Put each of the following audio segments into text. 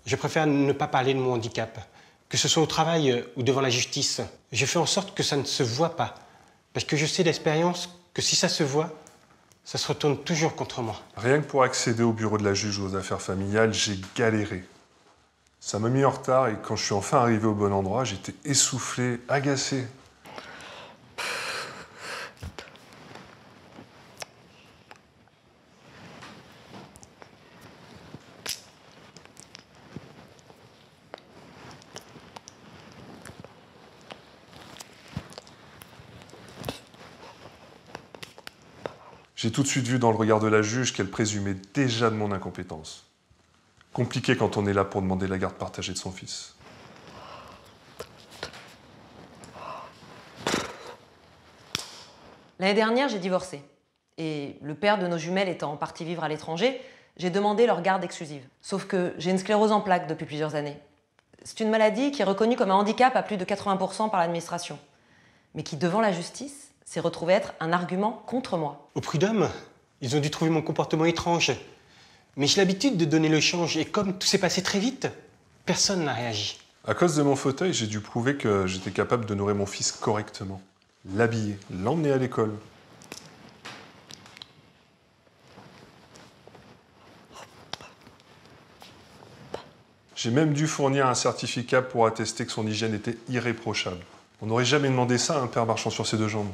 Je préfère ne pas parler de mon handicap, que ce soit au travail ou devant la justice. Je fais en sorte que ça ne se voit pas, parce que je sais d'expérience que si ça se voit, ça se retourne toujours contre moi. Rien que pour accéder au bureau de la juge aux affaires familiales, j'ai galéré. Ça m'a mis en retard et quand je suis enfin arrivé au bon endroit, j'étais essoufflé, agacé. J'ai tout de suite vu dans le regard de la juge qu'elle présumait déjà de mon incompétence. Compliqué quand on est là pour demander la garde partagée de son fils. L'année dernière, j'ai divorcé. Et le père de nos jumelles étant parti vivre à l'étranger, j'ai demandé leur garde exclusive. Sauf que j'ai une sclérose en plaques depuis plusieurs années. C'est une maladie qui est reconnue comme un handicap à plus de 80% par l'administration. Mais qui, devant la justice, s'est retrouvée être un argument contre moi. Au prud'homme, ils ont dû trouver mon comportement étrange. Mais j'ai l'habitude de donner le change et comme tout s'est passé très vite, personne n'a réagi. À cause de mon fauteuil, j'ai dû prouver que j'étais capable de nourrir mon fils correctement. L'habiller, l'emmener à l'école. J'ai même dû fournir un certificat pour attester que son hygiène était irréprochable. On n'aurait jamais demandé ça à un père marchant sur ses deux jambes.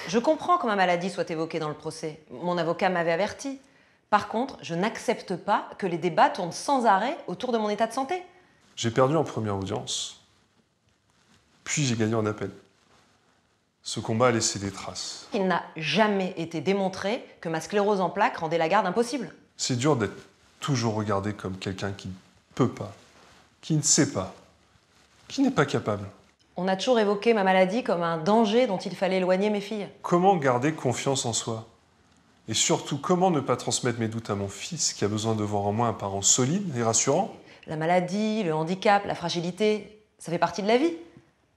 Je comprends que ma maladie soit évoquée dans le procès. Mon avocat m'avait averti. Par contre, je n'accepte pas que les débats tournent sans arrêt autour de mon état de santé. J'ai perdu en première audience, puis j'ai gagné en appel. Ce combat a laissé des traces. Il n'a jamais été démontré que ma sclérose en plaques rendait la garde impossible. C'est dur d'être toujours regardé comme quelqu'un qui ne peut pas, qui ne sait pas, qui n'est pas capable. On a toujours évoqué ma maladie comme un danger dont il fallait éloigner mes filles. Comment garder confiance en soi? Et surtout, comment ne pas transmettre mes doutes à mon fils qui a besoin de voir en moi un parent solide et rassurant? La maladie, le handicap, la fragilité, ça fait partie de la vie.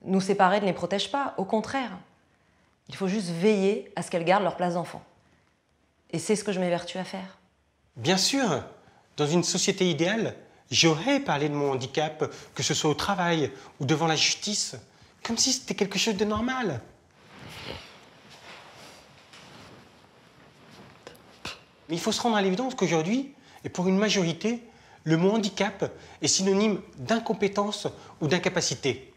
Nous séparer ne les protège pas, au contraire. Il faut juste veiller à ce qu'elles gardent leur place d'enfant. Et c'est ce que je m'évertue à faire. Bien sûr, dans une société idéale, j'aurais parlé de mon handicap, que ce soit au travail ou devant la justice, comme si c'était quelque chose de normal. Mais il faut se rendre à l'évidence qu'aujourd'hui, et pour une majorité, le mot handicap est synonyme d'incompétence ou d'incapacité.